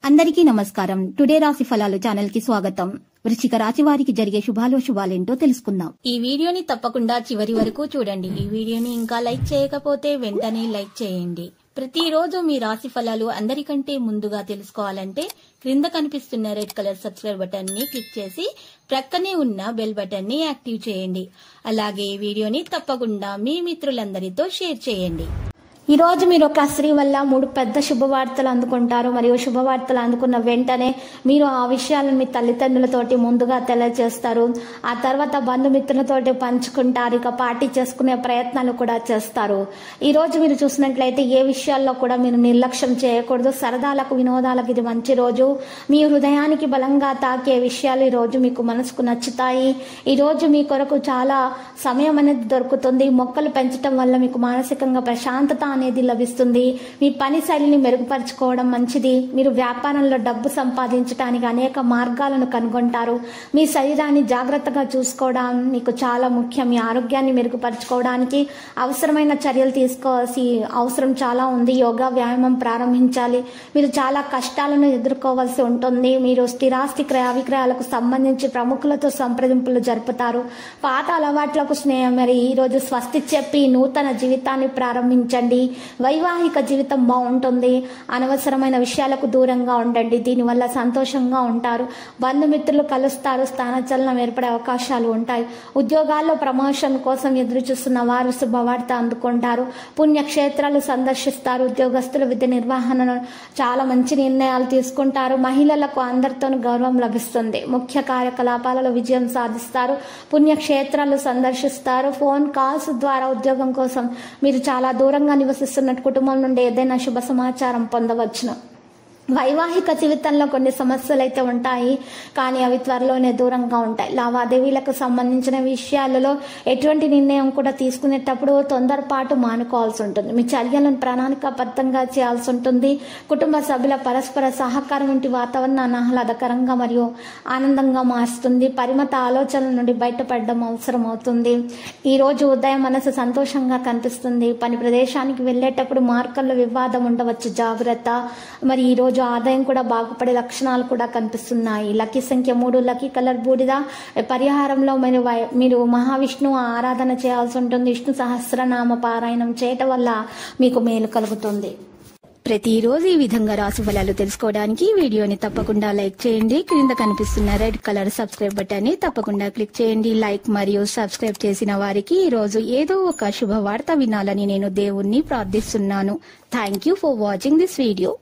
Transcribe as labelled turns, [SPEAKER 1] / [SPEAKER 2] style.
[SPEAKER 1] అందరికీ నమస్కారం. టుడే రాశి ఫలాలు ఛానల్ కి స్వాగతం. వృశ్చిక రాశి వారికి జరిగే శుభాలేంటో తెలుసుకుందాం. ఈ వీడియోని తప్పకుండా చివరి వరకు చూడండి. ఈ వీడియోని ఇంకా లైక్ చేయకపోతే వెంటనే లైక్ చేయండి. ప్రతిరోజు మీ రాశి ఫలాలు అందరికంటే ముందుగా తెలుసుకోవాలంటే క్రింద కనిపిస్తున్న రెడ్ కలర్ సబ్స్క్రైబ్ బటన్ ని క్లిక్ చేసి ప్రక్కనే ఉన్న బెల్ బటన్ ని యాక్టివ్ చేయండి. అలాగే ఈ వీడియోని తప్పకుండా మీ మిత్రులందరితో షేర్ చేయండి.
[SPEAKER 2] ఈ రోజు మీరు ఒక స్త్రీ వల్ల 3 పెద్ద శుభవార్తలు అందుకుంటారు. మరియు శుభవార్తలు అందుకున్న వెంటనే మీరు ఆ విషయాలను మీ తల్లిదండ్రులతోటి ముందుగా తెలియజేస్తారు. ఆ తర్వాత బంధుమిత్రులతోటి పంచుకుంటారు. ఇక పార్టీ చేసుకునే ప్రయత్నాలు కూడా చేస్తారు. ఈ రోజు మీరు చూసినట్లయితే ఏ విషయాల్లో కూడా మీరు నిర్లక్ష్యం చేయకూడదు. సరదాలకు వినోదాలకు ఇది మంచి రోజు. మీ హృదయానికి బలంగా తాకే విషయాలు ఈ రోజు మీకు మనసుకు నచ్చుతాయి. ఈ రోజు మీ కొరకు చాలా సమయం అనేది దొరుకుతుంది. మొక్కలు పెంచడం వల్ల మీకు మానసికంగా ప్రశాంతత అనేది లభిస్తుంది. మీ పని శైలిని మెరుగుపరచుకోవడం మంచిది. మీరు వ్యాపారంలో డబ్బు సంపాదించడానికి అనేక మార్గాలను కనుగొంటారు. మీ శరీరాన్ని జాగ్రత్తగా చూసుకోవడం మీకు చాలా ముఖ్యం. మీ ఆరోగ్యాన్ని మెరుగుపరచుకోవడానికి అవసరమైన చర్యలు తీసుకోవాల్సి అవసరం చాలా ఉంది. యోగా వ్యాయామం ప్రారంభించాలి. మీరు చాలా కష్టాలను ఎదుర్కోవాల్సి ఉంటుంది. మీరు స్థిరాస్తి క్రయ విక్రయాలకు సంబంధించి ప్రముఖులతో సంప్రదింపులు జరుపుతారు. పాత అలవాట్లకు స్నేహం. మరి ఈ రోజు స్వస్తి చెప్పి నూతన జీవితాన్ని ప్రారంభించండి. వైవాహిక జీవితం బాగుంటుంది. అనవసరమైన విషయాలకు దూరంగా ఉండండి. దీనివల్ల సంతోషంగా ఉంటారు. బంధుమిత్రులు కలుస్తారు. స్థానచలనం ఏర్పడే అవకాశాలు ఉంటాయి. ఉద్యోగాల్లో ప్రమోషన్ కోసం ఎదురు చూస్తున్న వారు శుభవార్త అందుకుంటారు. పుణ్యక్షేత్రాలు సందర్శిస్తారు. ఉద్యోగస్తులు విధి నిర్వహణను చాలా మంచి నిర్ణయాలు తీసుకుంటారు. మహిళలకు అందరితోనూ గౌరవం లభిస్తుంది. ముఖ్య కార్యకలాపాలలో విజయం సాధిస్తారు. పుణ్యక్షేత్రాలు సందర్శిస్తారు. ఫోన్ కాల్స్ ద్వారా ఉద్యోగం కోసం మీరు చాలా దూరంగా నివసిస్తున్నట్టు కుటుంబం నుండి ఏదైనా శుభ సమాచారం పొందవచ్చును. వైవాహిక జీవితంలో కొన్ని సమస్యలు అయితే ఉంటాయి, కానీ అవి త్వరలోనే దూరంగా ఉంటాయి. లావాదేవీలకు సంబంధించిన విషయాలలో ఎటువంటి నిర్ణయం కూడా తీసుకునేటప్పుడు తొందరపాటు మానుకోవాల్సి ఉంటుంది. మీ చర్యలను ప్రణాళికాబద్ధంగా చేయాల్సి ఉంటుంది. కుటుంబ సభ్యుల పరస్పర సహకారం వంటి వాతావరణాన్ని ఆహ్లాదకరంగా మరియు ఆనందంగా మారుస్తుంది. పరిమిత ఆలోచనల నుండి బయటపడడం అవసరం అవుతుంది. ఈ రోజు ఉదయం మనసు సంతోషంగా కనిపిస్తుంది. పని ప్రదేశానికి వెళ్ళేటప్పుడు మార్గంలో వివాదం ఉండవచ్చు, జాగ్రత్త. మరి ఈ రోజు ఆదాయం కూడా బాగుపడే లక్షణాలు కూడా కనిపిస్తున్నాయి. లక్కీ సంఖ్య 3, లక్కీ కలర్ బూడిద. పరిహారంలో మీరు మహావిష్ణువు ఆరాధన చేయాల్సి ఉంటుంది. విష్ణు సహస్రనామ పారాయణం చేయటం వల్ల మీకు మేలు కలుగుతుంది.
[SPEAKER 1] ప్రతిరోజు ఈ విధంగా రాశి ఫలాలు తెలుసుకోవడానికి వీడియోని తప్పకుండా లైక్ చేయండి. క్రింద కనిపిస్తున్న రెడ్ కలర్ సబ్స్క్రైబ్ బటన్ ని తప్పకుండా క్లిక్ చేయండి. లైక్ మరియు సబ్స్క్రైబ్ చేసిన వారికి ఈ రోజు ఏదో ఒక శుభవార్త వినాలని నేను దేవుణ్ణి ప్రార్థిస్తున్నాను. Thank you for watching this video.